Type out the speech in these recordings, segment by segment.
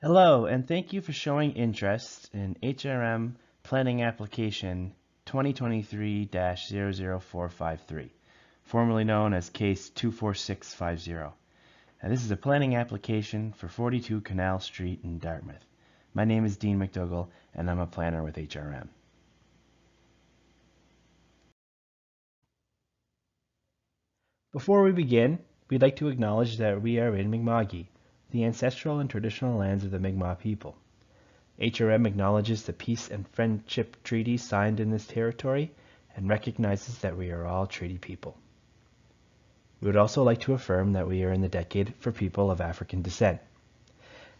Hello, and thank you for showing interest in HRM Planning Application 2023-00453, formerly known as Case 24650. And this is a planning application for 42 Canal Street in Dartmouth. My name is Dean McDougall, and I'm a planner with HRM. Before we begin, we'd like to acknowledge that we are in Mi'kma'ki, the ancestral and traditional lands of the Mi'kmaq people. HRM acknowledges the peace and friendship treaties signed in this territory and recognizes that we are all treaty people. We would also like to affirm that we are in the decade for people of African descent.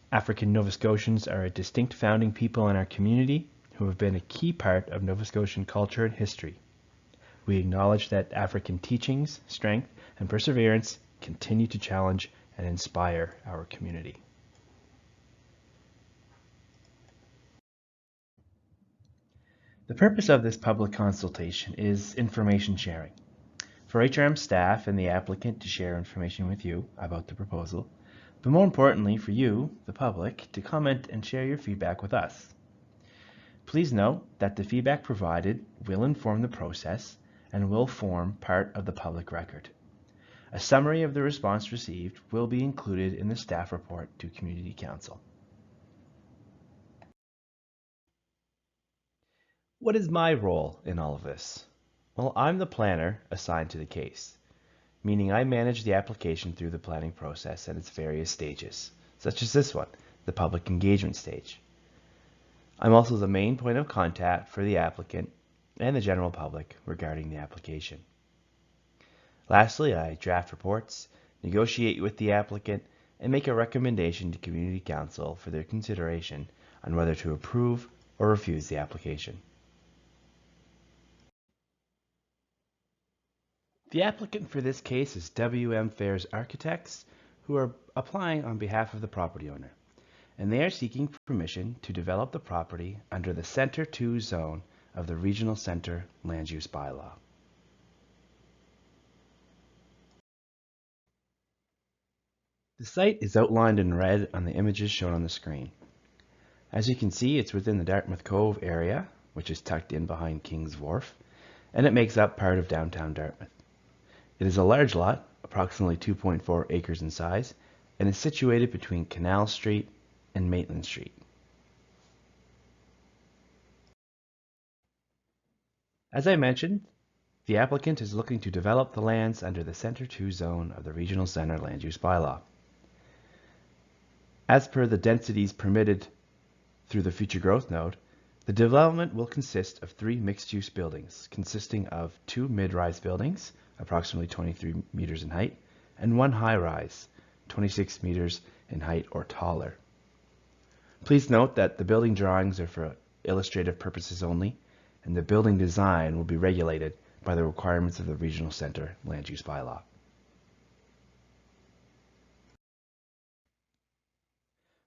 African Nova Scotians are a distinct founding people in our community who have been a key part of Nova Scotian culture and history. We acknowledge that African teachings, strength, and perseverance continue to challenge and inspire our community. The purpose of this public consultation is information sharing. For HRM staff and the applicant to share information with you about the proposal, but more importantly for you, the public, to comment and share your feedback with us. Please note that the feedback provided will inform the process and will form part of the public record. A summary of the response received will be included in the staff report to Community Council. What is my role in all of this? Well, I'm the planner assigned to the case, meaning I manage the application through the planning process and its various stages, such as this one, the public engagement stage. I'm also the main point of contact for the applicant and the general public regarding the application. Lastly, I draft reports, negotiate with the applicant, and make a recommendation to Community Council for their consideration on whether to approve or refuse the application. The applicant for this case is W.M. Fairs Architects, who are applying on behalf of the property owner, and they are seeking permission to develop the property under the Center 2 zone of the Regional Center Land Use Bylaw. The site is outlined in red on the images shown on the screen. As you can see, it's within the Dartmouth Cove area, which is tucked in behind King's Wharf, and it makes up part of downtown Dartmouth. It is a large lot, approximately 2.4 acres in size, and is situated between Canal Street and Maitland Street. As I mentioned, the applicant is looking to develop the lands under the Center 2 zone of the Regional Center Land Use Bylaw. As per the densities permitted through the future growth node, the development will consist of 3 mixed-use buildings consisting of 2 mid-rise buildings, approximately 23 meters in height, and 1 high-rise, 26 meters in height or taller. Please note that the building drawings are for illustrative purposes only, and the building design will be regulated by the requirements of the Regional Center Land Use Bylaw.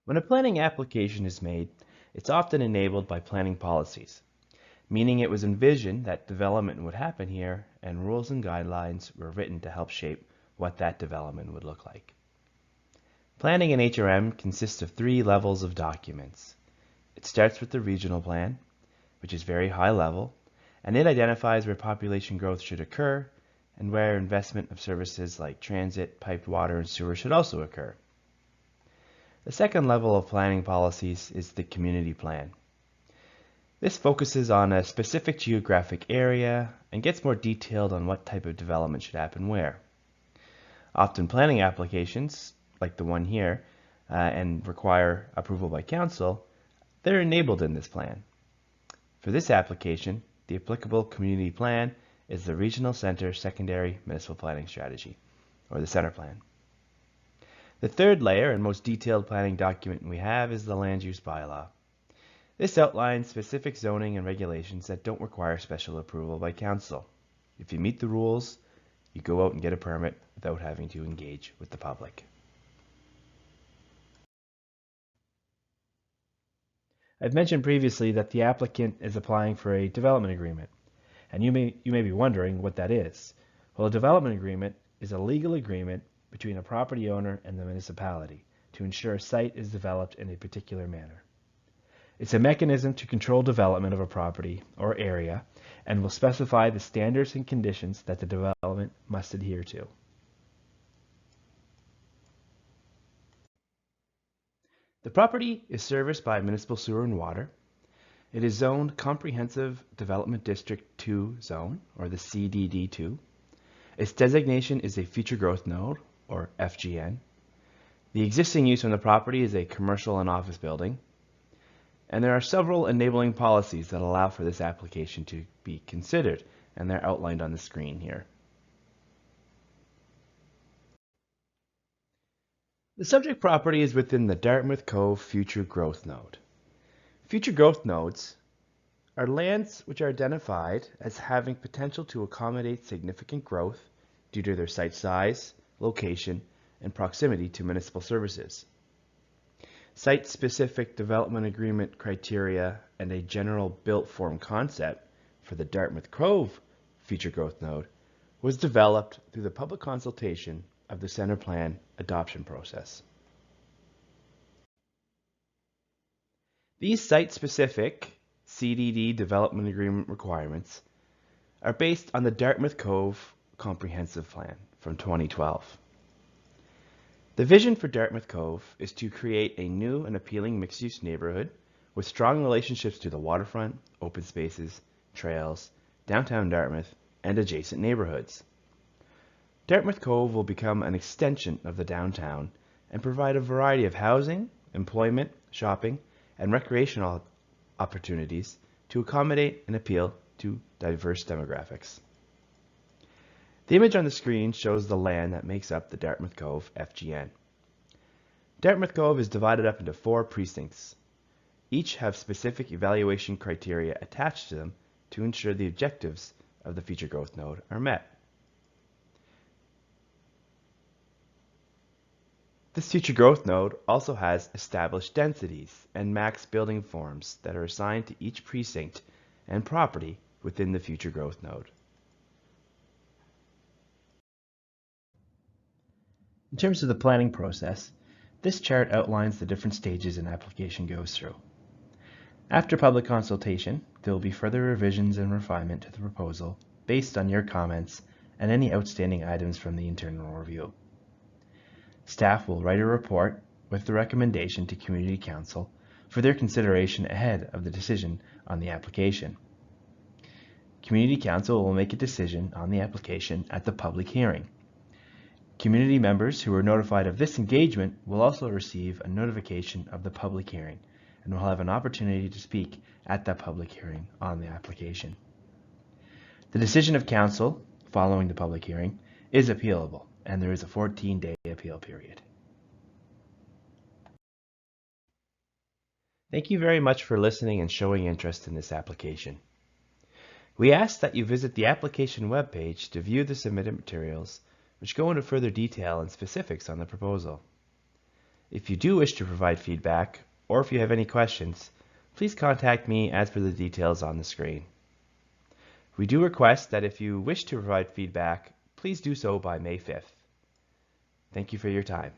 When a planning application is made, it's often enabled by planning policies, meaning it was envisioned that development would happen here and rules and guidelines were written to help shape what that development would look like. Planning in HRM consists of 3 levels of documents. It starts with the regional plan, which is very high level, and it identifies where population growth should occur and where investment of services like transit, piped water, and sewer should also occur. The second level of planning policies is the community plan. This focuses on a specific geographic area and gets more detailed on what type of development should happen where. Often planning applications, like the one here, and require approval by council, they're enabled in this plan. For this application, the applicable community plan is the Regional Center Secondary Municipal Planning Strategy, or the Center Plan. The third layer and most detailed planning document we have is the Land Use Bylaw. This outlines specific zoning and regulations that don't require special approval by council. If you meet the rules, you go out and get a permit without having to engage with the public. I've mentioned previously that the applicant is applying for a development agreement, and you may be wondering what that is. Well, a development agreement is a legal agreement between a property owner and the municipality to ensure a site is developed in a particular manner. It's a mechanism to control development of a property or area and will specify the standards and conditions that the development must adhere to. The property is serviced by municipal sewer and water. It is zoned Comprehensive Development District 2 zone, or the CDD2. Its designation is a future growth node, or FGN. The existing use on the property is a commercial and office building. And there are several enabling policies that allow for this application to be considered, and they're outlined on the screen here. The subject property is within the Dartmouth Cove Future Growth Node. Future growth nodes are lands which are identified as having potential to accommodate significant growth due to their site size, location, and proximity to municipal services. Site-specific development agreement criteria and a general built form concept for the Dartmouth Cove Future Growth Node was developed through the public consultation of the Center Plan adoption process. These site-specific CDD development agreement requirements are based on the Dartmouth Cove Comprehensive Plan from 2012. The vision for Dartmouth Cove is to create a new and appealing mixed-use neighborhood with strong relationships to the waterfront, open spaces, trails, downtown Dartmouth, and adjacent neighborhoods. Dartmouth Cove will become an extension of the downtown and provide a variety of housing, employment, shopping, and recreational opportunities to accommodate and appeal to diverse demographics. The image on the screen shows the land that makes up the Dartmouth Cove FGN. Dartmouth Cove is divided up into 4 precincts. Each have specific evaluation criteria attached to them to ensure the objectives of the future growth node are met. This future growth node also has established densities and max building forms that are assigned to each precinct and property within the future growth node. In terms of the planning process, this chart outlines the different stages an application goes through. After public consultation, there will be further revisions and refinement to the proposal based on your comments and any outstanding items from the internal review. Staff will write a report with the recommendation to Community Council for their consideration ahead of the decision on the application. Community Council will make a decision on the application at the public hearing. Community members who are notified of this engagement will also receive a notification of the public hearing and will have an opportunity to speak at that public hearing on the application. The decision of Council following the public hearing is appealable, and there is a 14-day appeal period. Thank you very much for listening and showing interest in this application. We ask that you visit the application webpage to view the submitted materials, which go into further detail and specifics on the proposal. If you do wish to provide feedback, or if you have any questions, please contact me as per the details on the screen. We do request that if you wish to provide feedback, please do so by May 5th. Thank you for your time.